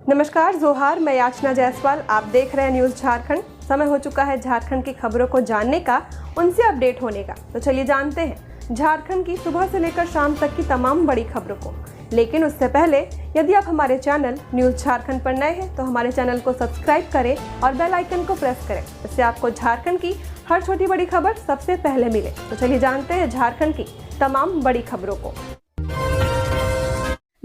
नमस्कार, जोहार। मैं याचना जायसवाल। आप देख रहे हैं न्यूज़ झारखंड। समय हो चुका है झारखंड की खबरों को जानने का, उनसे अपडेट होने का। तो चलिए जानते हैं झारखंड की सुबह से लेकर शाम तक की तमाम बड़ी खबरों को। लेकिन उससे पहले यदि आप हमारे चैनल न्यूज़ झारखंड पर नए हैं तो हमारे चैनल को सब्सक्राइब करें और बेल आइकन को प्रेस करें। इससे आपको झारखंड की हर छोटी बड़ी खबर सबसे पहले मिले। तो चलिए जानते हैं झारखंड की तमाम बड़ी खबरों को।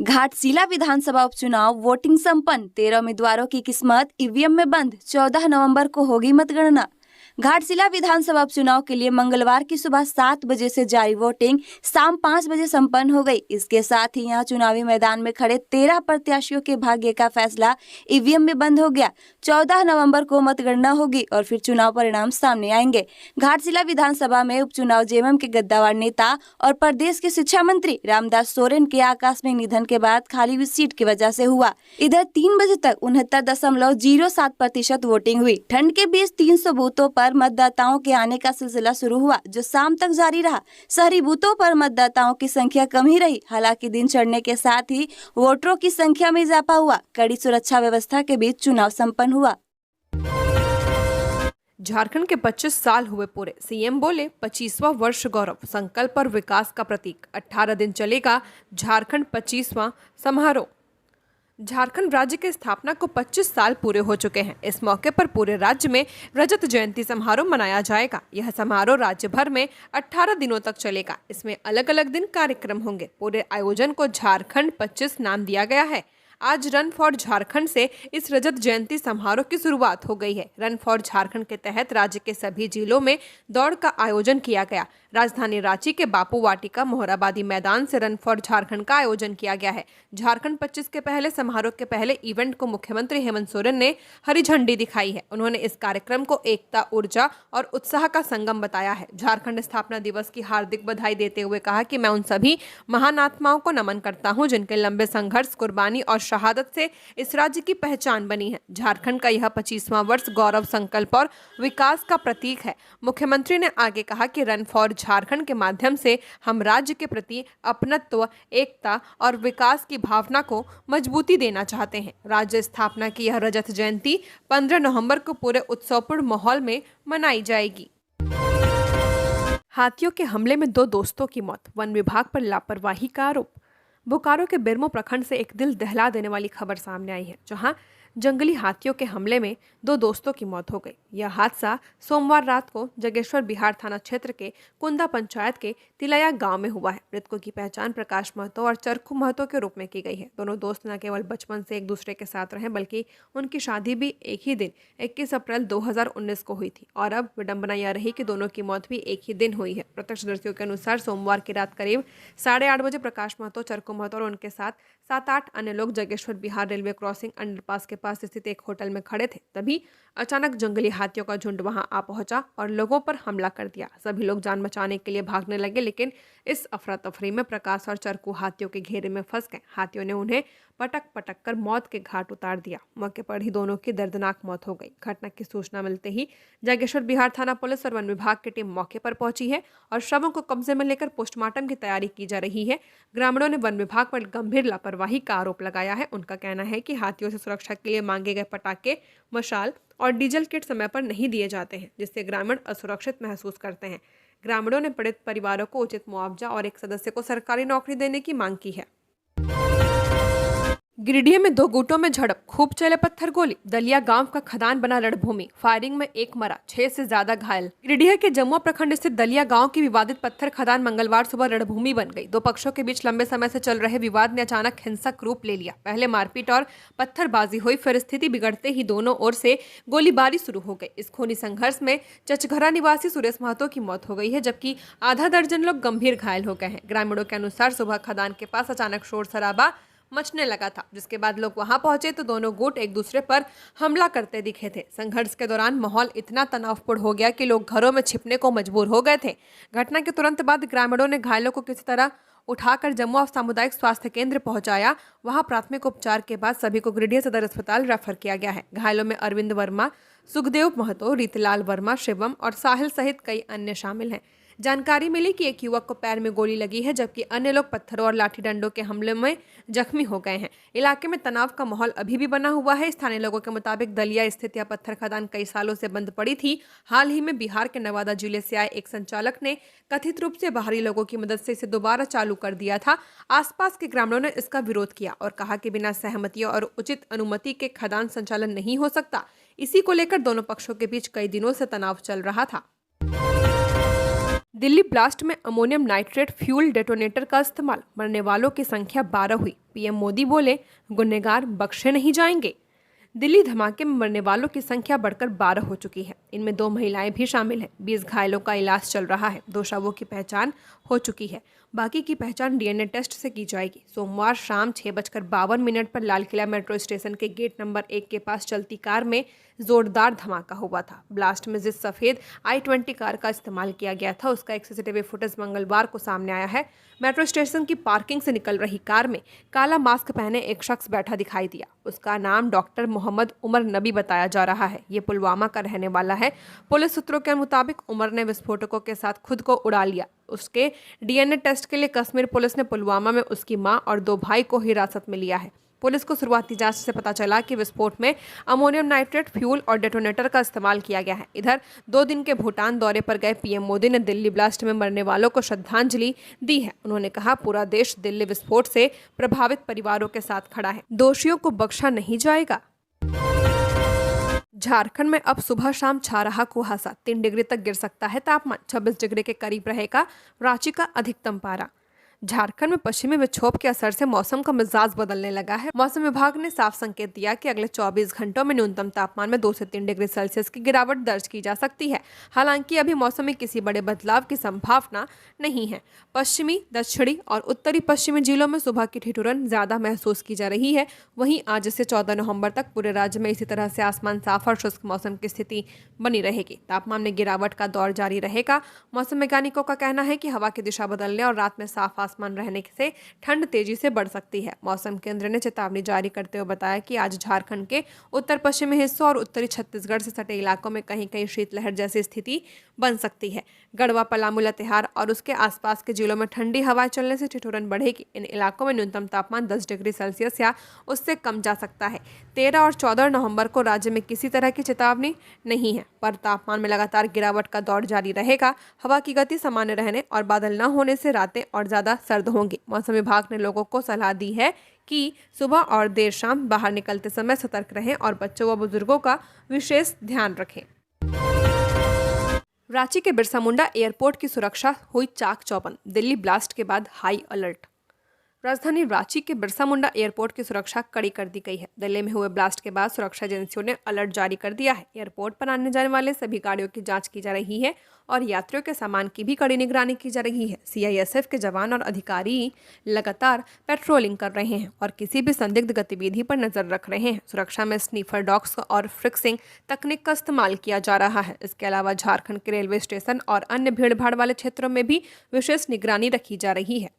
घाटशिला विधानसभा उपचुनाव वोटिंग संपन्न। 13 उम्मीदवारों की किस्मत ईवीएम में बंद। 14 नवंबर को होगी मतगणना। घाटशिला विधानसभा उपचुनाव के लिए मंगलवार की सुबह 7 बजे से जारी वोटिंग शाम 5 बजे संपन्न हो गई। इसके साथ ही यहां चुनावी मैदान में खड़े 13 प्रत्याशियों के भाग्य का फैसला ईवीएम में बंद हो गया। 14 नवंबर को मतगणना होगी और फिर चुनाव परिणाम सामने आएंगे। घाटशिला विधानसभा में उपचुनाव जेएमएम के गद्दावर नेता और प्रदेश के शिक्षा मंत्री रामदास सोरेन के आकस्मिक निधन के बाद खाली हुई सीट की वजह से हुआ। इधर 3 बजे तक 69.07% वोटिंग हुई। ठंड के बीच 300 बूथों पर मतदाताओं के आने का सिलसिला शुरू हुआ, जो शाम तक जारी रहा। शहरी बूथों पर मतदाताओं की संख्या कम ही रही। हालांकि दिन चढ़ने के साथ ही वोटरों की संख्या में इजाफा हुआ। कड़ी सुरक्षा व्यवस्था के बीच चुनाव संपन्न हुआ। झारखंड के 25 साल हुए पूरे। सीएम बोले 25वां वर्ष गौरव, संकल्प और विकास का प्रतीक। 18 दिन चलेगा झारखंड 25वां समारोह। झारखंड राज्य की स्थापना को 25 साल पूरे हो चुके हैं। इस मौके पर पूरे राज्य में रजत जयंती समारोह मनाया जाएगा। यह समारोह राज्य भर में 18 दिनों तक चलेगा। इसमें अलग अलग दिन कार्यक्रम होंगे। पूरे आयोजन को झारखंड 25 नाम दिया गया है। आज रन फॉर झारखंड से इस रजत जयंती समारोह की शुरुआत हो गई है। रन फॉर झारखंड के तहत राज्य के सभी जिलों में दौड़ का आयोजन किया गया। राजधानी रांची के बापू वाटिका मोहराबादी मैदान से रन फॉर झारखंड का आयोजन किया गया है। झारखंड 25 के पहले समारोह के पहले इवेंट को मुख्यमंत्री हेमंत सोरेन ने हरी झंडी दिखाई है। उन्होंने इस कार्यक्रम को एकता, ऊर्जा और उत्साह का संगम बताया है। झारखंड स्थापना दिवस की हार्दिक बधाई देते हुए कहा कि मैं उन सभी महान आत्माओं को नमन करता हूं जिनके लंबे संघर्ष, कुर्बानी और शहादत से इस राज्य की पहचान बनी है। झारखंड का यह 25वां वर्ष गौरव, संकल्प और विकास का प्रतीक है। मुख्यमंत्री ने आगे कहा कि रन फॉर झारखंड के माध्यम से हम राज्य के प्रति अपनत्व, एकता और विकास की भावना को मजबूती देना चाहते हैं। राज्य स्थापना की यह रजत जयंती 15 नवंबर को पूरे उत्सवपूर्ण माहौल में मनाई जाएगी। हाथियों के हमले में 2 दोस्तों की मौत, वन विभाग पर लापरवाही का आरोप। बोकारो के बेरमो प्रखंड से एक दिल दहला देने वाली खबर सामने आई है, जहां जंगली हाथियों के हमले में 2 दोस्तों की मौत हो गई। यह हादसा सोमवार रात को जगेश्वर बिहार थाना क्षेत्र के कुंदा पंचायत के तिलैया गांव में हुआ है। मृतकों की पहचान प्रकाश महतो और चरखू महतो के रूप में की गई है। दोनों दोस्त न केवल बचपन से एक दूसरे के साथ रहे, बल्कि उनकी शादी भी एक ही दिन 21 अप्रैल 2019 को हुई थी। और अब विडंबना यह रही कि दोनों की मौत भी एक ही दिन हुई है। प्रत्यक्षदर्शियों के अनुसार सोमवार की रात करीब 8:30 बजे प्रकाश महतो, चरखू महतो और उनके साथ 7-8 अन्य लोग Jageshwar Bihar railway crossing underpass के पास स्थित एक होटल में खड़े थे। तभी अचानक जंगली हाथियों का झुंड वहां आ पहुंचा और लोगों पर हमला कर दिया। सभी लोग जान बचाने के लिए भागने लगे, लेकिन इस अफरा तफरी में प्रकाश और चरखू हाथियों के घेरे में फंस गए। हाथियों ने उन्हें पटक पटक कर मौत के घाट उतार दिया। मौके पर ही दोनों की दर्दनाक मौत हो गई। घटना की सूचना मिलते ही जगेश्वर बिहार थाना पुलिस और वन विभाग की टीम मौके पर पहुंची है और शवों को कब्जे में लेकर पोस्टमार्टम की तैयारी की जा रही है। ग्रामीणों ने वन विभाग पर गंभीर लापरवाही का आरोप लगाया है। उनका कहना है कि हाथियों से सुरक्षा के लिए मांगे गए पटाखे, मशाल और डीजल किट समय पर नहीं दिए जाते हैं, जिससे ग्रामीण असुरक्षित महसूस करते हैं। ग्रामीणों ने पीड़ित परिवारों को उचित मुआवजा और एक सदस्य को सरकारी नौकरी देने की मांग की है। गिरिडीह में 2 गुटों में झड़प, खूब चले पत्थर गोली। दलिया गांव का खदान बना रणभूमि, फायरिंग में 1 मरा, 6 से ज्यादा घायल। गिरिडीह के जमुआ प्रखंड स्थित दलिया गांव की विवादित पत्थर खदान मंगलवार सुबह रणभूमि बन गई। 2 पक्षों के बीच लंबे समय से चल रहे विवाद ने अचानक हिंसक रूप ले लिया। पहले मारपीट और पत्थरबाजी हुई, फिर स्थिति बिगड़ते ही दोनों ओर से गोलीबारी शुरू हो गई। इस खूनी संघर्ष में चचघरा निवासी सुरेश महतो की मौत हो गई है, जबकि आधा दर्जन लोग गंभीर घायल हो गए हैं। ग्रामीणों के अनुसार सुबह खदान के पास अचानक शोर शराबा मचने लगा था, जिसके बाद लोग वहां पहुंचे तो दोनों गुट एक दूसरे पर हमला करते दिखे थे। संघर्ष के दौरान माहौल इतना तनावपूर्ण हो गया कि लोग घरों में छिपने को मजबूर हो गए थे। घटना के तुरंत बाद ग्रामीणों ने घायलों को किसी तरह उठाकर जमुआ सामुदायिक स्वास्थ्य केंद्र पहुंचाया। वहां प्राथमिक उपचार के बाद सभी को गिरिडीह सदर अस्पताल रेफर किया गया है। घायलों में अरविंद वर्मा, सुखदेव महतो, रीतलाल वर्मा, शिवम और साहिल सहित कई अन्य शामिल हैं। जानकारी मिली कि एक युवक को पैर में गोली लगी है, जबकि अन्य लोग पत्थरों और लाठी डंडों के हमले में जख्मी हो गए हैं। इलाके में तनाव का माहौल अभी भी बना हुआ है। स्थानीय लोगों के मुताबिक दलिया स्थित यह पत्थर खदान कई सालों से बंद पड़ी थी। हाल ही में बिहार के नवादा जिले से आए एक संचालक ने कथित रूप से बाहरी लोगों की मदद से इसे दोबारा चालू कर दिया था। आसपास के ग्रामीणों ने इसका विरोध किया और कहा कि बिना सहमति और उचित अनुमति के खदान संचालन नहीं हो सकता। इसी को लेकर दोनों पक्षों के बीच कई दिनों से तनाव चल रहा था। दिल्ली ब्लास्ट में अमोनियम नाइट्रेट फ्यूल डेटोनेटर का इस्तेमाल, मरने वालों की संख्या 12 हुई। पीएम मोदी बोले, गुनहगार बख्शे नहीं जाएंगे। दिल्ली धमाके में मरने वालों की संख्या बढ़कर 12 हो चुकी है। इनमें 2 महिलाएं भी शामिल हैं। 20 घायलों का इलाज चल रहा है। 2 शवों की पहचान हो चुकी है। बाकी की पहचान डीएनए टेस्ट से की जाएगी। सोमवार शाम 6:52 पर लाल किला मेट्रो स्टेशन के गेट नंबर 1 के पास चलती कार में जोरदार धमाका हुआ था। ब्लास्ट में जिस सफेद i20 कार का इस्तेमाल किया गया था, उसका एक सीसीटीवी फुटेज मंगलवार को सामने आया है। मेट्रो स्टेशन की पार्किंग से निकल रही कार में काला मास्क पहने एक शख्स बैठा दिखाई दिया। उसका नाम डॉक्टर मोहम्मद उमर नबी बताया जा रहा है। ये पुलवामा का रहने वाला है। पुलिस सूत्रों के मुताबिक उमर ने विस्फोटकों के साथ खुद को उड़ा लिया। उसके डीएनए टेस्ट के लिए कश्मीर पुलिस ने पुलवामा में उसकी मां और 2 भाई को हिरासत में लिया है। पुलिस को शुरुआती जांच से पता चला कि विस्फोट में अमोनियम नाइट्रेट फ्यूल और डेटोनेटर का इस्तेमाल किया गया है। इधर 2 दिन के भूटान दौरे पर गए पीएम मोदी ने दिल्ली ब्लास्ट में मरने वालों को श्रद्धांजलि दी है। उन्होंने कहा, पूरा देश दिल्ली विस्फोट से प्रभावित परिवारों के साथ खड़ा है। दोषियों को बख्शा नहीं जाएगा। झारखंड में अब सुबह शाम छा रहा कुहासा, 3 डिग्री तक गिर सकता है तापमान। 26 डिग्री के करीब रहेगा रांची का अधिकतम पारा। झारखंड में पश्चिमी विक्षोभ के असर से मौसम का मिजाज बदलने लगा है। मौसम विभाग ने साफ संकेत दिया कि अगले 24 घंटों में न्यूनतम तापमान में 2 से 3 डिग्री सेल्सियस की गिरावट दर्ज की जा सकती है। हालांकि अभी मौसम में किसी बड़े बदलाव की संभावना नहीं है। पश्चिमी, दक्षिणी और उत्तरी पश्चिमी जिलों में सुबह की ठिठुरन ज्यादा महसूस की जा रही है। वहीं आज से 14 नवंबर तक पूरे राज्य में इसी तरह से आसमान साफ और शुष्क मौसम की स्थिति बनी रहेगी। तापमान में गिरावट का दौर जारी रहेगा। मौसम वैज्ञानिकों का कहना है कि हवा की दिशा बदलने और रात में साफ आसमान रहने से ठंड तेजी से बढ़ सकती है। मौसम केंद्र ने चेतावनी जारी करते हुए बताया कि आज झारखंड के उत्तर पश्चिमी हिस्सों और उत्तरी छत्तीसगढ़ से सटे इलाकों में कहीं कहीं शीतलहर जैसी स्थिति बन सकती है। गढ़वा, पलामू, लातेहार और उसके आसपास के जिलों में ठंडी हवाएं चलने से ठिठुरन बढ़ेगी। इन इलाकों में न्यूनतम तापमान 10 डिग्री सेल्सियस या उससे कम जा सकता है। 13 और 14 नवंबर को राज्य में किसी तरह की चेतावनी नहीं है, पर तापमान में लगातार गिरावट का दौर जारी रहेगा। हवा की गति सामान्य रहने और बादल न होने से रातें और ज्यादा सर्द होंगी। मौसम विभाग ने लोगों को सलाह दी है कि सुबह और देर शाम बाहर निकलते समय सतर्क रहें और बच्चों व बुजुर्गों का विशेष ध्यान रखें। रांची के बिरसा मुंडा एयरपोर्ट की सुरक्षा हुई चाक चौबंद, दिल्ली ब्लास्ट के बाद हाई अलर्ट। राजधानी रांची के बिरसा मुंडा एयरपोर्ट की सुरक्षा कड़ी कर दी गई है। दिल्ली में हुए ब्लास्ट के बाद सुरक्षा एजेंसियों ने अलर्ट जारी कर दिया है। एयरपोर्ट पर आने जाने वाले सभी गाड़ियों की जांच की जा रही है और यात्रियों के सामान की भी कड़ी निगरानी की जा रही है। सीआईएसएफ के जवान और अधिकारी लगातार पेट्रोलिंग कर रहे हैं और किसी भी संदिग्ध गतिविधि पर नजर रख रहे हैं। सुरक्षा में स्नीफर डॉग्स और फ्रिक्सिंग तकनीक का इस्तेमाल किया जा रहा है। इसके अलावा झारखंड के रेलवे स्टेशन और अन्य भीड़भाड़ वाले क्षेत्रों में भी विशेष निगरानी रखी जा रही है।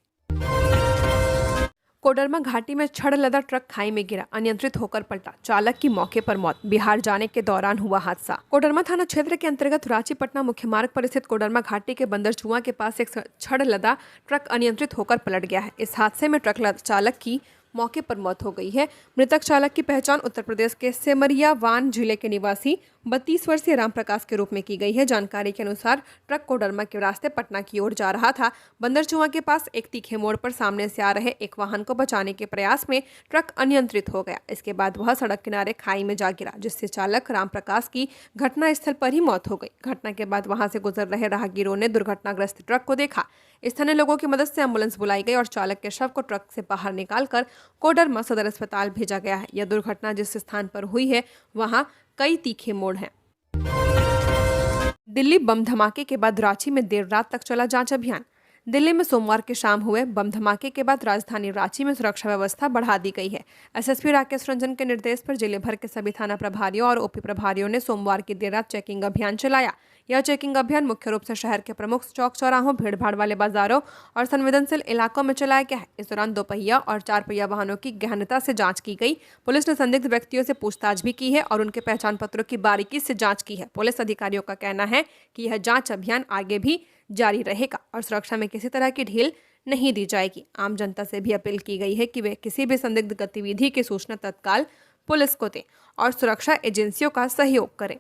कोडरमा घाटी में छड़ लदा ट्रक खाई में गिरा, अनियंत्रित होकर पलटा, चालक की मौके पर मौत। बिहार जाने के दौरान हुआ हादसा। कोडरमा थाना क्षेत्र के अंतर्गत रांची पटना मुख्य मार्ग पर स्थित कोडरमा घाटी के बंदरचुआ के पास एक छड़ लदा ट्रक अनियंत्रित होकर पलट गया है। इस हादसे में ट्रक चालक की मौके पर मौत हो गई है। मृतक चालक की पहचान उत्तर प्रदेश के सेमरिया वान जिले के निवासी 32 वर्षीय राम प्रकाश के रूप में की गई है। जानकारी के अनुसार ट्रक कोडरमा के रास्ते पटना की ओर जा रहा था। बंदरचुआ के पास एक तीखे मोड़ पर सामने से आ रहे एक वाहन को बचाने के प्रयास में ट्रक अनियंत्रित हो गया। इसके बाद वह सड़क किनारे खाई में जा गिरा, जिससे चालक राम प्रकाश की घटनास्थल पर ही मौत हो गई। घटना के बाद वहां से गुजर रहे राहगीरों ने दुर्घटनाग्रस्त ट्रक को देखा। स्थानीय लोगों की मदद से एम्बुलेंस बुलाई गई और चालक के शव को ट्रक से बाहर निकालकर कोडरमा सदर अस्पताल भेजा गया है। यह दुर्घटना जिस स्थान पर हुई है वहां कई तीखे मोड़ हैं। दिल्ली बम धमाके के बाद रांची में देर रात तक चला जांच अभियान। दिल्ली में सोमवार की शाम हुए बम धमाके के बाद राजधानी रांची में सुरक्षा व्यवस्था बढ़ा दी गई है। एसएसपी राकेश रंजन के निर्देश पर जिले भर के सभी थाना प्रभारियों और ओपी प्रभारियों ने सोमवार की देर रात चेकिंग अभियान चलाया। यह चेकिंग अभियान मुख्य रूप से शहर के प्रमुख चौक चौराहों, भीड़भाड़ वाले बाजारों और संवेदनशील इलाकों में चलाया गया है। इस दौरान 2 पहिया और 4 पहिया वाहनों की गहनता से जांच की गई। पुलिस ने संदिग्ध व्यक्तियों से पूछताछ भी की है और उनके पहचान पत्रों की बारीकी से जांच की है। पुलिस अधिकारियों का कहना है कि यह जांच अभियान आगे भी जारी रहेगा और सुरक्षा में किसी तरह की ढील नहीं दी जाएगी। आम जनता से भी अपील की गई है कि वे किसी भी संदिग्ध गतिविधि की सूचना तत्काल पुलिस को दें और सुरक्षा एजेंसियों का सहयोग करें।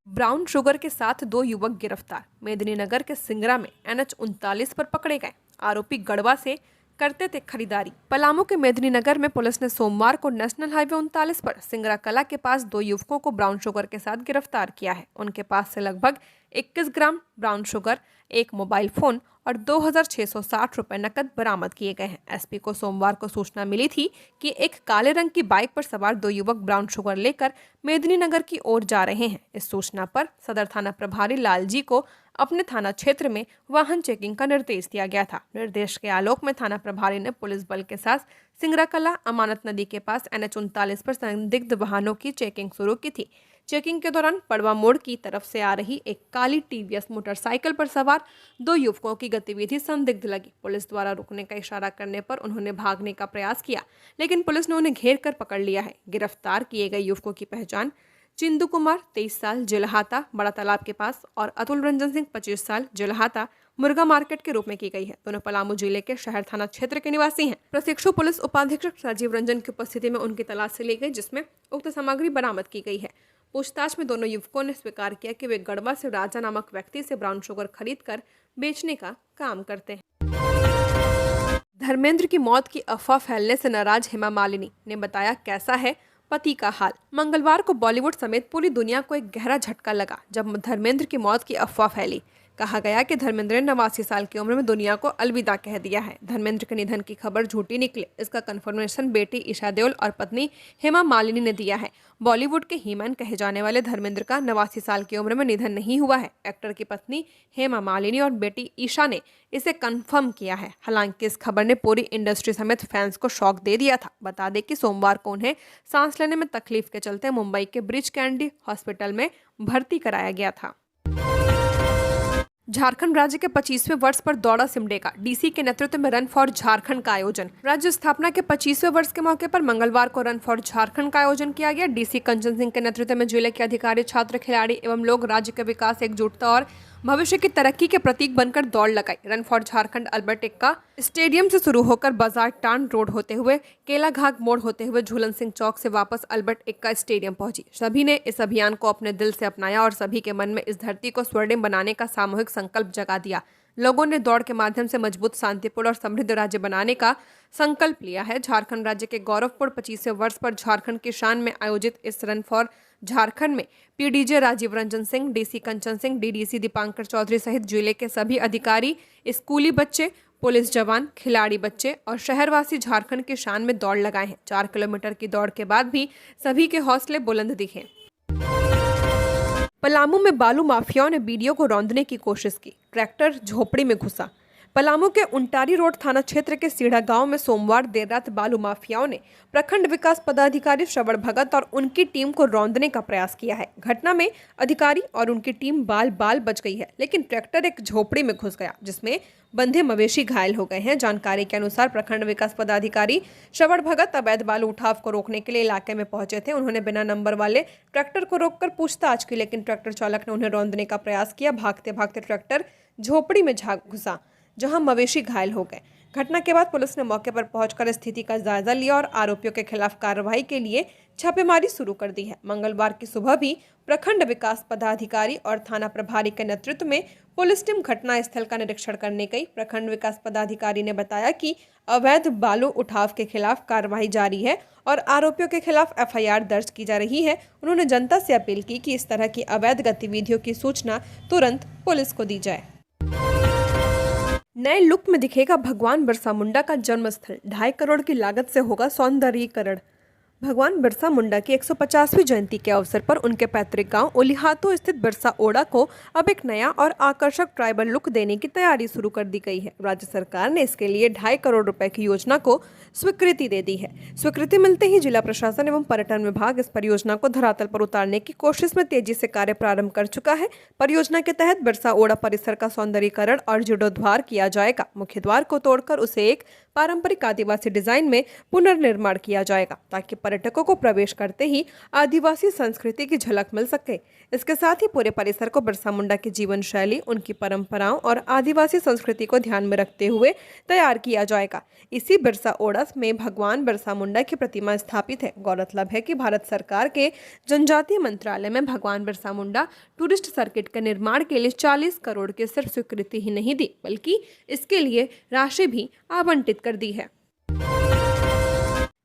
ब्राउन शुगर के साथ 2 युवक गिरफ्तार। मेदिनीनगर के सिंगरा में NH-39 पर पकड़े गए आरोपी गढ़वा से करते थे खरीदारी। पलामू के मेदिनीनगर में पुलिस ने सोमवार को नेशनल हाईवे 39 पर सिंगरा कला के पास 2 युवकों को ब्राउन शुगर के साथ गिरफ्तार किया है। उनके पास से लगभग 21 ग्राम ब्राउन शुगर, एक मोबाइल फोन और 2,660 रुपए नकद बरामद किए गए हैं। एसपी को सोमवार को सूचना मिली थी कि एक काले रंग की बाइक पर सवार 2 युवक ब्राउन शुगर लेकर मेदिनीनगर की ओर जा रहे हैं। इस सूचना पर सदर थाना प्रभारी लालजी को अपने थाना क्षेत्र में वाहन चेकिंग का निर्देश दिया गया था। निर्देश के आलोक में थाना प्रभारी ने पुलिस बल के साथ सिंगरा कला अमानत नदी के पास NH-39 पर संदिग्ध वाहनों की चेकिंग शुरू की थी। चेकिंग के दौरान पड़वा मोड़ की तरफ से आ रही एक काली TVS मोटरसाइकिल पर सवार 2 युवकों की गतिविधि संदिग्ध लगी। पुलिस द्वारा रुकने का इशारा करने पर उन्होंने भागने का प्रयास किया, लेकिन पुलिस ने उन्हें घेर कर पकड़ लिया है। गिरफ्तार किए गए युवकों की पहचान चिंदू कुमार 23 साल जिलहाता बड़ा तालाब के पास और अतुल रंजन सिंह 25 साल जिलहाता मुर्गा मार्केट के रूप में की गई है। दोनों पलामू जिले के शहर थाना क्षेत्र के निवासी हैं। प्रशिक्षु पुलिस उपाधीक्षक राजीव रंजन की उपस्थिति में उनकी तलाश से ली गई, जिसमें उक्त सामग्री बरामद की गई है। पूछताछ में दोनों युवकों ने स्वीकार किया कि वे गढ़वा से राजा नामक व्यक्ति से ब्राउन शुगर खरीद कर बेचने का काम करते हैं। धर्मेंद्र की मौत की अफवाह फैलने से नाराज हेमा मालिनी ने बताया कैसा है पति का हाल। मंगलवार को बॉलीवुड समेत पूरी दुनिया को एक गहरा झटका लगा जब धर्मेंद्र की मौत की अफवाह फैली। कहा गया कि धर्मेंद्र ने 89 साल की उम्र में दुनिया को अलविदा कह दिया है। धर्मेंद्र के निधन की खबर झूठी निकली, इसका कंफर्मेशन बेटी ईशा देओल और पत्नी हेमा मालिनी ने दिया है। बॉलीवुड के हीमैन कहे जाने वाले धर्मेंद्र का 89 साल की उम्र में निधन नहीं हुआ है। एक्टर की पत्नी हेमा मालिनी और बेटी ईशा ने इसे कंफर्म किया है। हालांकि इस खबर ने पूरी इंडस्ट्री समेत फैंस को शॉक दे दिया था। बता दें कि सोमवार को उन्हें सांस लेने में तकलीफ के चलते मुंबई के ब्रिच कैंडी हॉस्पिटल में भर्ती कराया गया था। झारखंड राज्य के 25वें वर्ष पर दौड़ा सिमडेगा। डीसी के नेतृत्व में रन फॉर झारखंड का आयोजन। राज्य स्थापना के 25वें वर्ष के मौके पर मंगलवार को रन फॉर झारखंड का आयोजन किया गया। डीसी कंचन सिंह के नेतृत्व में जिले के अधिकारी, छात्र, खिलाड़ी एवं लोग राज्य के विकास, एकजुटता और भविष्य की तरक्की के प्रतीक बनकर दौड़ लगाई। Run for Jharkhand Albert Ekka stadium से शुरू होकर बाजार टांड रोड होते हुए केला घाट मोड़ होते हुए झूलन सिंह चौक से वापस अल्बर्ट एक्का स्टेडियम पहुंची। सभी ने इस अभियान को अपने दिल से अपनाया और सभी के मन में इस धरती को स्वर्णिम बनाने का सामूहिक संकल्प जगा दिया। लोगों ने दौड़ के माध्यम से मजबूत, शांतिपूर्ण और समृद्ध राज्य बनाने का संकल्प लिया है। झारखंड राज्य के गौरवपूर्ण 25वें वर्ष पर झारखंड की शान में आयोजित इस रन फॉर झारखंड में पीडीजे राजीव रंजन सिंह, डीसी कंचन सिंह, डीडीसी दीपांकर चौधरी सहित जिले के सभी अधिकारी, स्कूली बच्चे, पुलिस जवान, खिलाड़ी बच्चे और शहरवासी झारखंड की शान में दौड़ लगाए हैं। 4 किलोमीटर की दौड़ के बाद भी सभी के हौसले बुलंद दिखे। पलामू में बालू माफियाओं ने बीडीओ को रौंदने की कोशिश की, ट्रैक्टर झोपड़ी में घुसा। पलामू के उंटारी रोड थाना क्षेत्र के सीढ़ा गांव में सोमवार देर रात बालू माफियाओं ने प्रखंड विकास पदाधिकारी श्रवण भगत और उनकी टीम को रौंदने का प्रयास किया है। घटना में अधिकारी और उनकी टीम बाल बाल बच गई है, लेकिन ट्रैक्टर एक झोपड़ी में घुस गया, जिसमें बंधे मवेशी घायल हो गए हैं। जानकारी के अनुसार प्रखंड विकास पदाधिकारी श्रवण भगत अवैध बालू उठाव को रोकने के लिए इलाके में पहुंचे थे। उन्होंने बिना नंबर वाले ट्रैक्टर को रोककर पूछताछ की, लेकिन ट्रैक्टर चालक ने उन्हें रौंदने का प्रयास किया। भागते भागते ट्रैक्टर झोपड़ी में घुसा, जहां मवेशी घायल हो गए। घटना के बाद पुलिस ने मौके पर पहुंचकर स्थिति का जायजा लिया और आरोपियों के खिलाफ कार्रवाई के लिए छापेमारी शुरू कर दी है। मंगलवार की सुबह भी प्रखंड विकास पदाधिकारी और थाना प्रभारी के नेतृत्व में पुलिस टीम घटनास्थल का निरीक्षण करने गई। प्रखंड विकास पदाधिकारी ने बताया कि अवैध बालू उठाव के खिलाफ कार्रवाई जारी है और आरोपियों के खिलाफ FIR दर्ज की जा रही है। उन्होंने जनता से अपील की कि इस तरह की अवैध गतिविधियों की सूचना तुरंत पुलिस को दी जाए। नए लुक में दिखेगा भगवान बिरसा मुंडा का जन्मस्थल। 2.5 करोड़ की लागत से होगा सौंदर्यीकरण। भगवान बिरसा मुंडा की 150वीं जयंती के अवसर पर उनके पैतृक गांव ओलिहातो स्थित बिरसा ओड़ा को अब एक नया और आकर्षक ट्राइबल लुक देने की तैयारी शुरू कर दी गई है। राज्य सरकार ने इसके लिए 2.5 करोड़ रुपए की योजना को स्वीकृति दे दी है। स्वीकृति मिलते ही जिला प्रशासन एवं पर्यटन विभाग इस परियोजना को धरातल पर उतारने की कोशिश में तेजी से कार्य प्रारंभ कर चुका है। परियोजना के तहत बिरसा ओड़ा परिसर का सौंदर्यीकरण और जीर्णोद्धार किया जाएगा। मुख्य द्वार को तोड़कर उसे एक पारंपरिक आदिवासी डिजाइन में पुनर्निर्माण किया जाएगा ताकि पर्यटकों को प्रवेश करते ही आदिवासी संस्कृति की झलक मिल सके। इसके साथ ही पूरे परिसर को बिरसा मुंडा की जीवन शैली, उनकी परंपराओं और आदिवासी संस्कृति को ध्यान में रखते हुए तैयार किया जाएगा। इसी बिरसा ओडस में भगवान बिरसा मुंडा की प्रतिमा स्थापित है। गौरतलब है कि भारत सरकार के जनजातीय मंत्रालय में भगवान बिरसा मुंडा टूरिस्ट सर्किट के निर्माण के लिए 40 करोड़ की सिर्फ स्वीकृति ही नहीं दी, बल्कि इसके लिए राशि भी आवंटित कर दी है।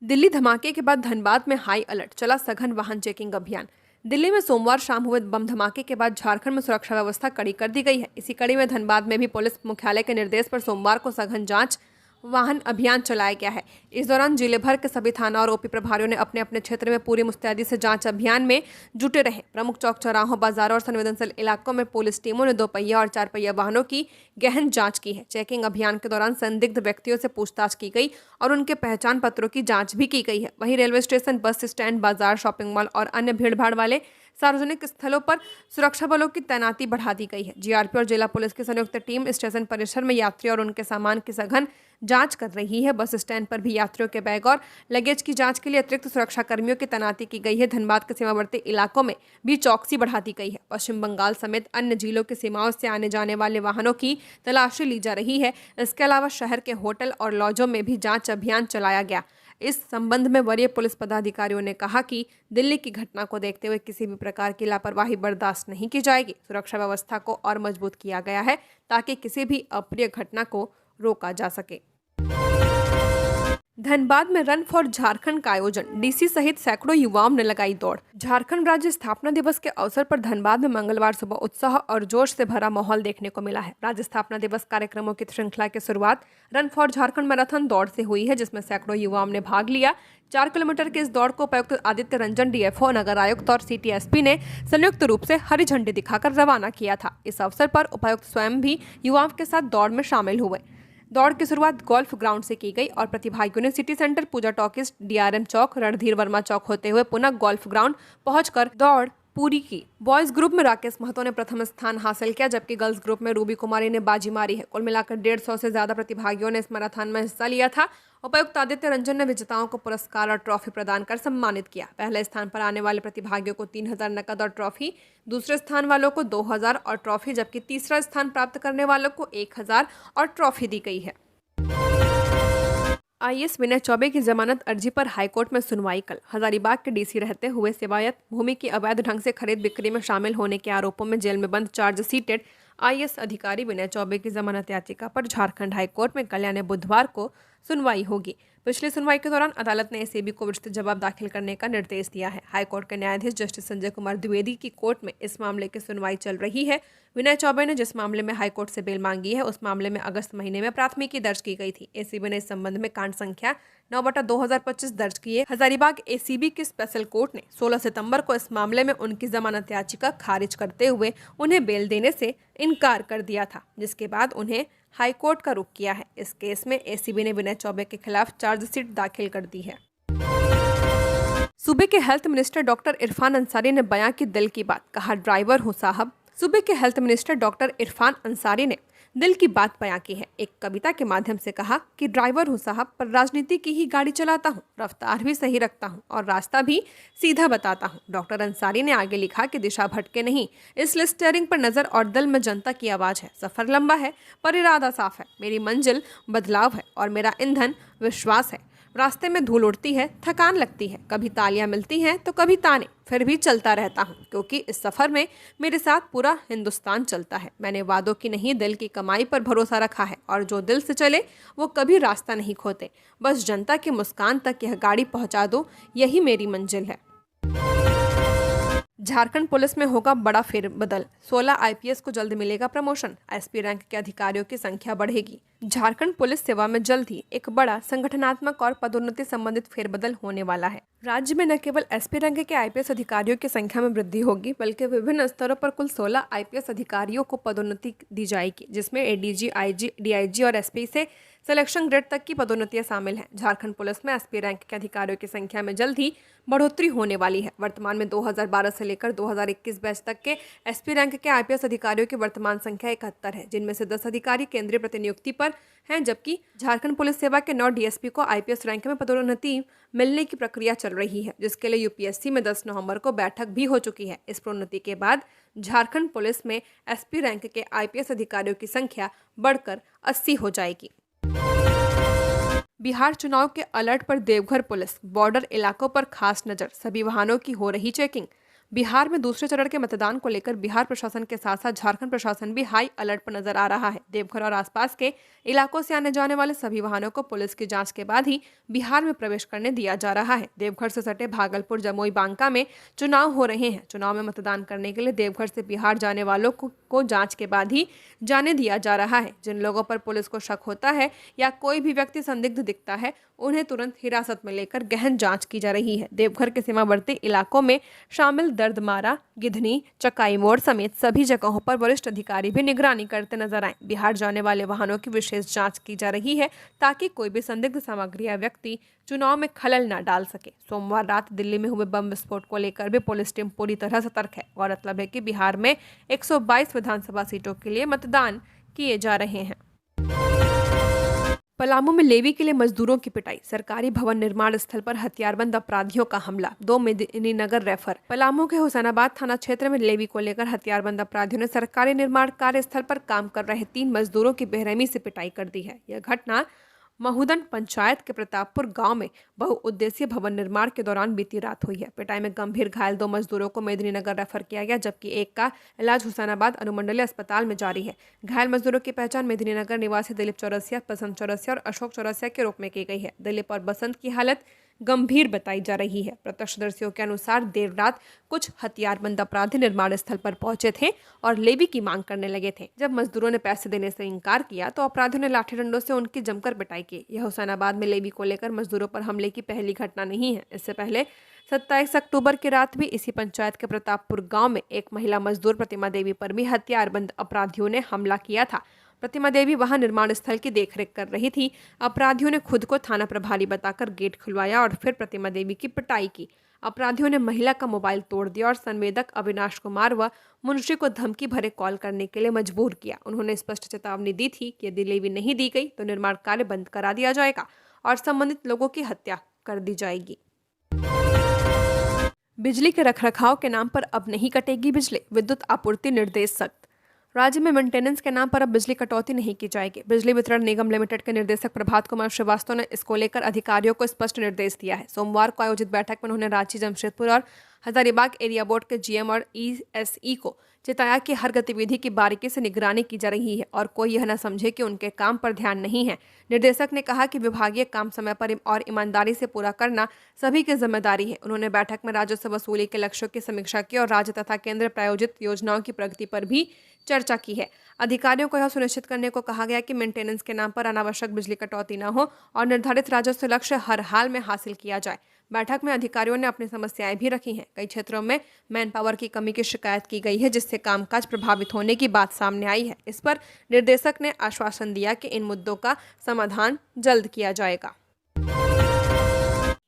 दिल्ली धमाके के बाद धनबाद में हाई अलर्ट, चला सघन वाहन चेकिंग अभियान। दिल्ली में सोमवार शाम हुए बम धमाके के बाद झारखंड में सुरक्षा व्यवस्था कड़ी कर दी गई है। इसी कड़ी में धनबाद में भी पुलिस मुख्यालय के निर्देश पर सोमवार को सघन जांच वाहन अभियान चलाया गया है। इस दौरान जिले भर के सभी थाना और ओपी प्रभारियों ने अपने अपने क्षेत्र में पूरी मुस्तैदी से जांच अभियान में जुटे रहे। प्रमुख चौक चौराहों, बाजारों और संवेदनशील इलाकों में पुलिस टीमों ने 2 पहिया और 4 पहिया वाहनों की गहन जांच की है। चेकिंग अभियान के दौरान संदिग्ध व्यक्तियों से पूछताछ की गई और उनके पहचान पत्रों की जाँच भी की गई है। वहीं रेलवे स्टेशन, बस स्टैंड, बाजार, शॉपिंग मॉल और अन्य भीड़भाड़ वाले सार्वजनिक स्थलों पर सुरक्षा बलों की तैनाती बढ़ा दी गई है। जीआरपी और जिला पुलिस की संयुक्त टीम स्टेशन परिसर में यात्रियों और उनके सामान की सघन जांच कर रही है। बस स्टैंड पर भी यात्रियों के बैग और लगेज की जांच के लिए अतिरिक्त सुरक्षा कर्मियों की तैनाती की गई है। धनबाद के सीमावर्ती इलाकों में भी चौकसी बढ़ा दी गई है। पश्चिम बंगाल समेत अन्य जिलों की सीमाओं से आने जाने वाले वाहनों की तलाशी ली जा रही है। इसके अलावा शहर के होटल और लॉजों में भी जाँच अभियान चलाया गया। इस संबंध में वरीय पुलिस पदाधिकारियों ने कहा कि दिल्ली की घटना को देखते हुए किसी भी प्रकार की लापरवाही बर्दाश्त नहीं की जाएगी। सुरक्षा व्यवस्था को और मजबूत किया गया है ताकि किसी भी अप्रिय घटना को रोका जा सके। धनबाद में रन फॉर झारखंड का आयोजन, डीसी सहित सैकड़ों युवाओं ने लगाई दौड़। झारखंड राज्य स्थापना दिवस के अवसर पर धनबाद में मंगलवार सुबह उत्साह और जोश से भरा माहौल देखने को मिला है। राज्य स्थापना दिवस कार्यक्रमों की श्रृंखला की शुरुआत रन फॉर झारखंड मैराथन दौड़ से हुई है, जिसमें सैकड़ों युवाओं ने भाग लिया। 4 किलोमीटर की इस दौड़ को उपायुक्त आदित्य रंजन, डीएफओ, नगर आयुक्त और सिटी एसपी ने संयुक्त रूप से हरी झंडी दिखाकर रवाना किया था। इस अवसर पर उपायुक्त स्वयं भी युवाओं के साथ दौड़ में शामिल हुए। दौड़ की शुरुआत गोल्फ ग्राउंड से की गई और प्रतिभागियों ने सिटी सेंटर, पूजा टॉकीज, डीआरएम चौक, रणधीर वर्मा चौक होते हुए पुनः गोल्फ ग्राउंड पहुंचकर दौड़ पूरी की। बॉयज ग्रुप में राकेश महतो ने प्रथम स्थान हासिल किया, जबकि गर्ल्स ग्रुप में रूबी कुमारी ने बाजी मारी है। कुल मिलाकर 150 से ज्यादा प्रतिभागियों ने इस मैराथन में हिस्सा लिया था। उपायुक्त आदित्य रंजन ने विजेताओं को पुरस्कार और ट्रॉफी प्रदान कर सम्मानित किया। पहले स्थान पर आने वाले प्रतिभागियों को 3000 नकद और ट्रॉफी, दूसरे स्थान वालों को 2000 और ट्रॉफी, जबकि तीसरा स्थान प्राप्त करने वालों को 1000 और ट्रॉफी दी गई है। आईएएस विनय चौबे की जमानत अर्जी पर हाईकोर्ट में सुनवाई कल। हजारीबाग के डीसी रहते हुए सेवायत भूमि की अवैध ढंग से खरीद बिक्री में शामिल होने के आरोपों में जेल में बंद चार्जशीटेड आईएएस अधिकारी विनय चौबे की जमानत याचिका पर झारखंड हाईकोर्ट में कल यानी बुधवार को सुनवाई होगी। पिछली सुनवाई के दौरान अदालत ने एसीबी को विस्तृत जवाब दाखिल करने का निर्देश दिया है। हाईकोर्ट के न्यायाधीश जस्टिस संजय कुमार द्विवेदी की कोर्ट में इस मामले की सुनवाई चल रही है। विनय चौबे ने जिस मामले में हाईकोर्ट से बेल मांगी है, उस मामले में अगस्त महीने में प्राथमिकी दर्ज की गई थी। एसीबी ने इस संबंध में कांड संख्या 9/2025 दर्ज की है। हजारीबाग एसीबी की स्पेशल कोर्ट ने 16 सितंबर को इस मामले में उनकी जमानत याचिका खारिज करते हुए उन्हें बेल देने से इनकार कर दिया था, जिसके बाद उन्हें हाईकोर्ट का रुख किया है। इस केस में एसीबी ने विनय चौबे के खिलाफ चार्जशीट दाखिल कर दी है। सूबे के health minister doctor Irfan Ansari ने बयां की दिल की बात, कहा ड्राइवर हूं साहब। सूबे के health minister doctor Irfan Ansari ने दिल की बात बयां की है। एक कविता के माध्यम से कहा कि ड्राइवर हूं साहब, पर राजनीति की ही गाड़ी चलाता हूं, रफ्तार भी सही रखता हूं और रास्ता भी सीधा बताता हूं। डॉक्टर अंसारी ने आगे लिखा कि दिशा भटके नहीं, इसलिए स्टीयरिंग पर नजर और दिल में जनता की आवाज है। सफर लंबा है पर इरादा साफ है, मेरी मंजिल बदलाव है और मेरा ईंधन विश्वास है। रास्ते में धूल उड़ती है, थकान लगती है, कभी तालियां मिलती हैं तो कभी ताने, फिर भी चलता रहता हूं, क्योंकि इस सफर में मेरे साथ पूरा हिंदुस्तान चलता है। मैंने वादों की नहीं, दिल की कमाई पर भरोसा रखा है और जो दिल से चले वो कभी रास्ता नहीं खोते। बस जनता की मुस्कान तक यह गाड़ी पहुंचा दो, यही मेरी मंजिल है। झारखंड पुलिस में होगा बड़ा फेरबदल, 16 आईपीएस को जल्द मिलेगा प्रमोशन, एसपी रैंक के अधिकारियों की संख्या बढ़ेगी। झारखंड पुलिस सेवा में जल्द ही एक बड़ा संगठनात्मक और पदोन्नति संबंधित फेरबदल होने वाला है। राज्य में न केवल एसपी रैंक के आईपीएस अधिकारियों की संख्या में वृद्धि होगी, बल्कि विभिन्न स्तरों पर कुल 16 आईपीएस अधिकारियों को पदोन्नति दी जाएगी, जिसमें एडीजी, आईजी, डीआईजी और एसपी से सिलेक्शन ग्रेड तक की पदोन्नतियां शामिल हैं। झारखंड पुलिस में एसपी रैंक के अधिकारियों की संख्या में जल्द ही बढ़ोतरी होने वाली है। वर्तमान में 2012 से लेकर 2021 बैच तक के एसपी रैंक के आईपीएस अधिकारियों की वर्तमान संख्या 71 है, जिनमें से 10 अधिकारी केंद्रीय प्रतिनियुक्ति पर हैं, जबकि झारखंड पुलिस सेवा के 9 डीएसपी को आईपीएस रैंक में पदोन्नति मिलने की प्रक्रिया चल रही है, जिसके लिए यूपीएससी में 10 नवंबर को बैठक भी हो चुकी है। इस प्रोन्नति के बाद झारखंड पुलिस में एसपी रैंक के आईपीएस अधिकारियों की संख्या बढ़कर 80 हो जाएगी। बिहार चुनाव के अलर्ट पर देवघर पुलिस, बॉर्डर इलाकों पर खास नजर, सभी वाहनों की हो रही चेकिंग। बिहार में दूसरे चरण के मतदान को लेकर बिहार प्रशासन के साथ साथ झारखंड प्रशासन भी हाई अलर्ट पर नजर आ रहा है। देवघर और आसपास के इलाकों से आने जाने वाले सभी वाहनों को पुलिस की जांच के बाद ही बिहार में प्रवेश करने दिया जा रहा है। देवघर से सटे भागलपुर, जमुई, बांका में चुनाव हो रहे हैं। चुनाव में मतदान करने के लिए देवघर से बिहार जाने वालों को जांच के बाद ही जाने दिया जा रहा है। जिन लोगों पर पुलिस को शक होता है या कोई भी व्यक्ति संदिग्ध दिखता है, उन्हें तुरंत हिरासत में लेकर गहन जांच की जा रही है। देवघर के सीमावर्ती इलाकों में शामिल दर्दमारा, गिधनी, चकाई मोड़ समेत सभी जगहों पर वरिष्ठ अधिकारी भी निगरानी करते नजर आए। बिहार जाने वाले वाहनों की विशेष जांच की जा रही है ताकि कोई भी संदिग्ध सामग्री या व्यक्ति चुनाव में खलल न डाल सके। सोमवार रात दिल्ली में हुए बम विस्फोट को लेकर भी पुलिस टीम पूरी तरह सतर्क है। गौरतलब है कि बिहार में 122 विधानसभा सीटों के लिए मतदान किए जा रहे हैं। पलामू में लेवी के लिए मजदूरों की पिटाई, सरकारी भवन निर्माण स्थल पर हथियारबंद अपराधियों का हमला, 2 मेदिनीनगर रेफर। पलामू के हुसैनाबाद थाना क्षेत्र में लेवी को लेकर हथियारबंद अपराधियों ने सरकारी निर्माण कार्य स्थल पर काम कर रहे 3 मजदूरों की बेरहमी से पिटाई कर दी है। यह घटना महुदन पंचायत के प्रतापपुर गांव में बहुउद्देशीय भवन निर्माण के दौरान बीती रात हुई है। पिटाई में गंभीर घायल 2 मजदूरों को मेदिनीनगर रेफर किया गया, जबकि एक का इलाज हुसैनाबाद अनुमंडलीय अस्पताल में जारी है। घायल मजदूरों की पहचान मेदिनीनगर निवासी दिलीप चौरसिया, बसंत चौरसिया और अशोक चौरसिया के रूप में की गई है। दिलीप और बसंत की हालत गंभीर बताई जा रही है। प्रत्यक्षदर्शियों के अनुसार देर रात कुछ हथियारबंद अपराधी निर्माण स्थल पर पहुंचे थे और लेवी की मांग करने लगे थे। जब मजदूरों ने पैसे देने से इनकार किया तो अपराधियों ने लाठी डंडों से उनकी जमकर पिटाई की। यह हुसैनाबाद में लेवी को लेकर मजदूरों पर हमले की पहली घटना नहीं है। इससे पहले 27 अक्टूबर की रात भी इसी पंचायत के प्रतापपुर गांव में एक महिला मजदूर प्रतिमा देवी पर भी हथियारबंद अपराधियों ने हमला किया था। प्रतिमा देवी वहां निर्माण स्थल की देखरेख कर रही थी। अपराधियों ने खुद को थाना प्रभारी बताकर गेट खुलवाया और फिर प्रतिमा देवी की पिटाई की। अपराधियों ने महिला का मोबाइल तोड़ दिया और संवेदक अविनाश कुमार व मुंशी को धमकी भरे कॉल करने के लिए मजबूर किया। उन्होंने स्पष्ट चेतावनी दी थी कि यदि लेवी नहीं दी गई तो निर्माण कार्य बंद करा दिया जाएगा और संबंधित लोगों की हत्या कर दी जाएगी। बिजली के रखरखाव के नाम पर अब नहीं कटेगी बिजली, विद्युत आपूर्ति निर्देश सख्त। राज्य में मेंटेनेंस के नाम पर अब बिजली कटौती नहीं की जाएगी। बिजली वितरण निगम लिमिटेड के निदेशक प्रभात कुमार श्रीवास्तव ने इसको लेकर अधिकारियों को स्पष्ट निर्देश दिया है। सोमवार को आयोजित बैठक में उन्होंने रांची, जमशेदपुर और हजारीबाग एरिया बोर्ड के जीएम और ईएसई को चेताया कि हर गतिविधि की बारीकी से निगरानी की जा रही है और कोई यह न समझे कि उनके काम पर ध्यान नहीं है। निर्देशक ने कहा कि विभागीय काम समय पर और ईमानदारी से पूरा करना सभी की जिम्मेदारी है। उन्होंने बैठक में राजस्व वसूली के लक्ष्यों की समीक्षा की और राज्य तथा केंद्र प्रायोजित योजनाओं की प्रगति पर भी चर्चा की है। अधिकारियों को यह सुनिश्चित करने को कहा गया कि मेंटेनेंस के नाम पर अनावश्यक बिजली कटौती न हो और निर्धारित राजस्व लक्ष्य हर हाल में हासिल किया जाए। बैठक में अधिकारियों ने अपनी समस्याएं भी रखी हैं। कई क्षेत्रों में मैन पावर की कमी की शिकायत की गई है, जिससे कामकाज प्रभावित होने की बात सामने आई है। इस पर निर्देशक ने आश्वासन दिया कि इन मुद्दों का समाधान जल्द किया जाएगा।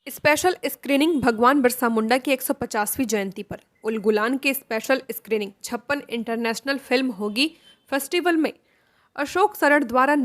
स्पेशल स्क्रीनिंग भगवान बिरसा मुंडा की 150वीं जयंती पर उलगुलान की स्पेशल स्क्रीनिंग 56 इंटरनेशनल फिल्म होगी फेस्टिवल में। अशोक सरड़ द्वारा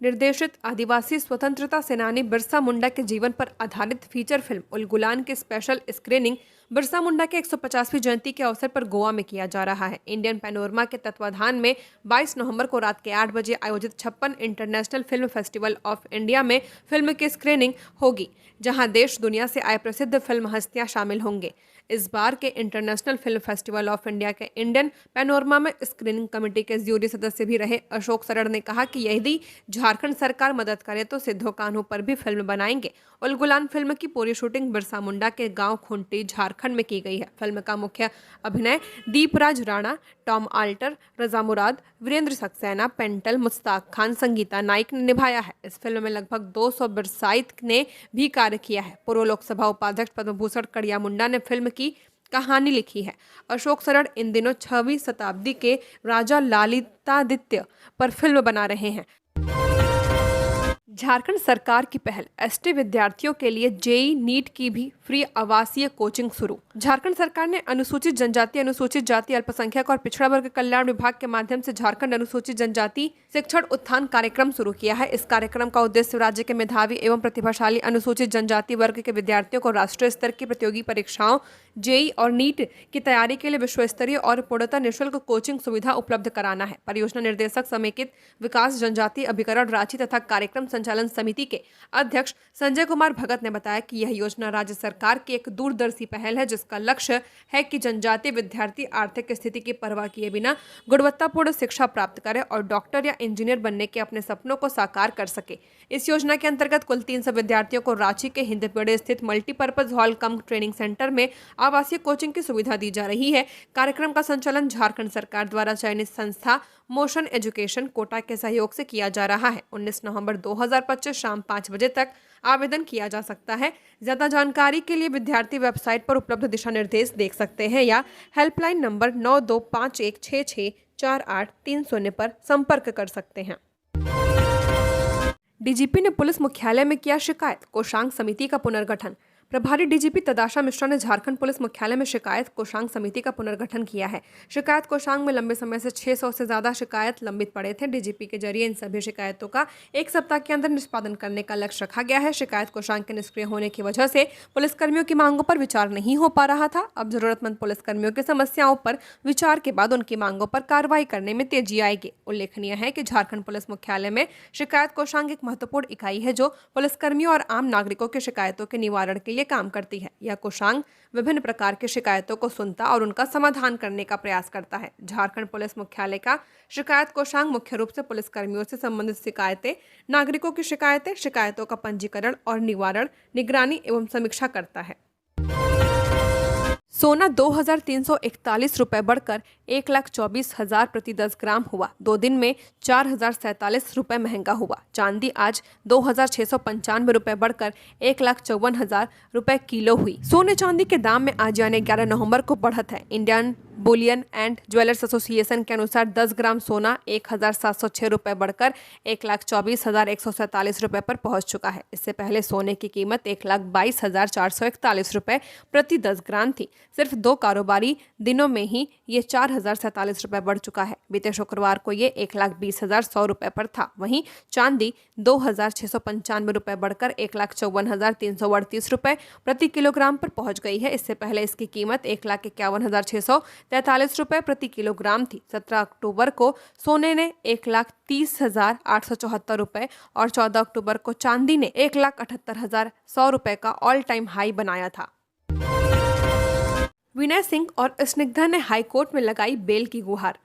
निर्देशित आदिवासी स्वतंत्रता सेनानी बिरसा मुंडा के जीवन पर आधारित फीचर फिल्म उलगुलान की स्पेशल स्क्रीनिंग बिरसा मुंडा के 150वीं जयंती के अवसर पर गोवा में किया जा रहा है। इंडियन पैनोरमा के तत्वाधान में 22 नवंबर को रात के 8 बजे आयोजित 56 international film festival of India में फिल्म की स्क्रीनिंग होगी, जहां देश दुनिया से आए प्रसिद्ध फिल्म हस्तियां शामिल होंगे। इस बार के international film festival of India के इंडियन पैनोरमा में स्क्रीनिंग कमेटी के ज्यूरी सदस्य भी रहे अशोक सरड़ ने कहा कि यदि झारखंड सरकार मदद करे तो सिद्धो कान्हू पर भी फिल्म बनाएंगे। उलगुलान फिल्म की पूरी शूटिंग बिरसा मुंडा के गांव खुंटी, झारखंड में की गई है। फिल्म का मुख्य अभिनय दीपराज राणा, टॉम आल्टर, रजा मुराद, वीरेंद्र सक्सेना, पेंटल, मुश्ताक खान, संगीता नाइक ने निभाया है। इस फिल्म में लगभग 200 बिरसाइत ने भी कार्य किया है। पूर्व लोकसभा उपाध्यक्ष पद्मभूषण कड़िया मुंडा ने फिल्म की कहानी लिखी है। अशोक सरड़ इन दिनों 6वीं शताब्दी के राजा ललितादित्य पर फिल्म बना रहे हैं। झारखंड सरकार की पहल, एसटी विद्यार्थियों के लिए जेईई नीट की भी फ्री आवासीय कोचिंग शुरू। झारखंड सरकार ने अनुसूचित जनजाति, अनुसूचित जाति, अल्पसंख्यक और पिछड़ा वर्ग कल्याण विभाग के माध्यम से झारखंड अनुसूचित जनजाति शिक्षण उत्थान कार्यक्रम शुरू किया है। इस कार्यक्रम का उद्देश्य राज्य के मेधावी एवं प्रतिभाशाली अनुसूचित जनजाति वर्ग के विद्यार्थियों को राष्ट्रीय स्तर की प्रतियोगी परीक्षाओं जेईई और नीट की तैयारी के लिए विश्व स्तरीय और पूर्णतः निःशुल्क कोचिंग सुविधा उपलब्ध कराना है। परियोजना निर्देशक समेकित विकास जनजाति अभिकरण रांची तथा कार्यक्रम संचालन समिति के अध्यक्ष संजय कुमार भगत ने बताया कि यह योजना राज्य सरकार की एक दूरदर्शी पहल है, जिसका लक्ष्य है कि जनजातीय विद्यार्थी आर्थिक स्थिति की परवाह किए बिना गुणवत्तापूर्ण शिक्षा प्राप्त करे और डॉक्टर या इंजीनियर बनने के अपने सपनों को साकार कर सके। इस योजना के अंतर्गत कुल 300 विद्यार्थियों को रांची के हिंदपीढ़ी स्थित मल्टीपर्पज हॉल कम ट्रेनिंग सेंटर में आवासीय कोचिंग की सुविधा दी जा रही है। कार्यक्रम का संचालन झारखंड सरकार द्वारा चयनित संस्था मोशन एजुकेशन कोटा के सहयोग से किया जा रहा है। 19 नवंबर 2025 शाम 5 बजे तक आवेदन किया जा सकता है। ज्यादा जानकारी के लिए विद्यार्थी वेबसाइट पर उपलब्ध दिशा निर्देश देख सकते हैं या हेल्पलाइन नंबर 9251664830 पर संपर्क कर सकते हैं। डीजीपी ने पुलिस मुख्यालय में किया शिकायत, कोषांग समिति का पुनर्गठन। प्रभारी डीजीपी तदाशा मिश्रा ने झारखंड पुलिस मुख्यालय में शिकायत कोषांग समिति का पुनर्गठन किया है। शिकायत कोषांग में लंबे समय से 600 से ज्यादा शिकायत लंबित पड़े थे। डीजीपी के जरिए इन सभी शिकायतों का 1 सप्ताह के अंदर निष्पादन करने का लक्ष्य रखा गया है। शिकायत कोषांग के निष्क्रिय होने की वजह से पुलिसकर्मियों की मांगों पर विचार नहीं हो पा रहा था। अब जरूरतमंद पुलिसकर्मियों की समस्याओं पर विचार के बाद उनकी मांगों पर कार्रवाई करने में तेजी आएगी। उल्लेखनीय है कि झारखंड पुलिस मुख्यालय में शिकायत कोषांग एक महत्वपूर्ण इकाई है जो पुलिसकर्मियों और आम नागरिकों की शिकायतों के निवारण के लिए काम करती है। यह कोषांग विभिन्न प्रकार की शिकायतों को सुनता और उनका समाधान करने का प्रयास करता है। झारखंड पुलिस मुख्यालय का शिकायत कोषांग मुख्य रूप से पुलिसकर्मियों से संबंधित शिकायतें, नागरिकों की शिकायतें, शिकायतों का पंजीकरण और निवारण, निगरानी एवं समीक्षा करता है। सोना 2,341 रुपए बढ़कर 1,24,000 प्रति 10 ग्राम हुआ। 2 दिन में 4,047 रुपए महंगा हुआ। चांदी आज 2,695 रुपए बढ़कर 1,54,000 रुपए किलो हुई। सोने चांदी के दाम में आज यानी 11 नवंबर को बढ़त है। Indian Boolean and jewellers association के अनुसार 10 ग्राम सोना 1,706 रुपए बढ़कर 1,24,147 रुपए पर पहुंच चुका है। इससे पहले सोने की कीमत 1,22,441 रुपए प्रति 10 ग्राम थी। सिर्फ 2 कारोबारी दिनों में ही ये 4,047 रुपए बढ़ चुका है। बीते शुक्रवार को ये 1,20,100 रुपए पर था। वहीं चांदी 2,695 रुपए बढ़कर 1,54,338 रुपए प्रति किलोग्राम पर पहुंच गई है। इससे पहले इसकी कीमत 1,51,643 रुपए प्रति किलोग्राम थी। 17 अक्टूबर को सोने ने 1,30,874 रुपए और 14 अक्टूबर को चांदी ने 1,78,100 रुपए का ऑल टाइम हाई बनाया था। विनय सिंह और स्निग्धा ने हाईकोर्ट में लगाई बेल की गुहार।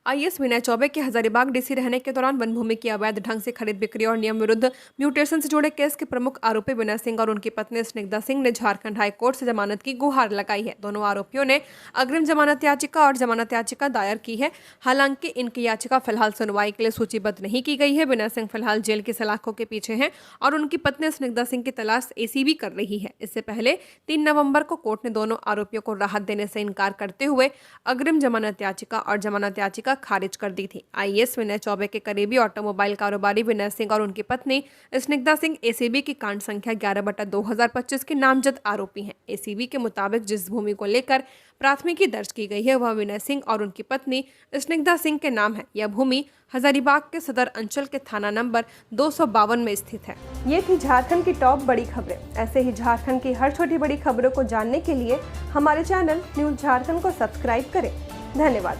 आईएएस विनय चौबे के हजारीबाग डीसी रहने के दौरान वन भूमि की अवैध ढंग से खरीद बिक्री और नियम विरुद्ध म्यूटेशन से जुड़े केस के प्रमुख आरोपी विनय सिंह और उनकी पत्नी स्निग्धा सिंह ने झारखंड हाईकोर्ट से जमानत की गुहार लगाई है। दोनों आरोपियों ने अग्रिम जमानत याचिका और जमानत याचिका दायर की है। हालांकि इनकी याचिका फिलहाल सुनवाई के लिए सूचीबद्ध नहीं की गई है। विनय सिंह फिलहाल जेल की सलाखों के पीछे हैं और उनकी पत्नी स्निग्धा सिंह की तलाश एसीबी कर रही है। इससे पहले 3 नवंबर को कोर्ट ने दोनों आरोपियों को राहत देने से इनकार करते हुए अग्रिम जमानत याचिका और जमानत याचिका खारिज कर दी थी। आईएएस विनय चौबे के करीबी ऑटोमोबाइल कारोबारी विनय सिंह और उनकी पत्नी स्निग्धा सिंह एसीबी की कांड संख्या 11/2025 के नामजद आरोपी हैं। एसीबी के मुताबिक जिस भूमि को लेकर प्राथमिकी दर्ज की गई है वह विनय सिंह और उनकी पत्नी स्निग्धा सिंह के नाम है। यह भूमि हजारीबाग के सदर अंचल के थाना नंबर 252 में स्थित है। ये थी झारखंड की टॉप बड़ी खबरें। ऐसे ही झारखंड की हर छोटी बड़ी खबरों को जानने के लिए हमारे चैनल न्यूज़ झारखंड को सब्सक्राइब करें। धन्यवाद।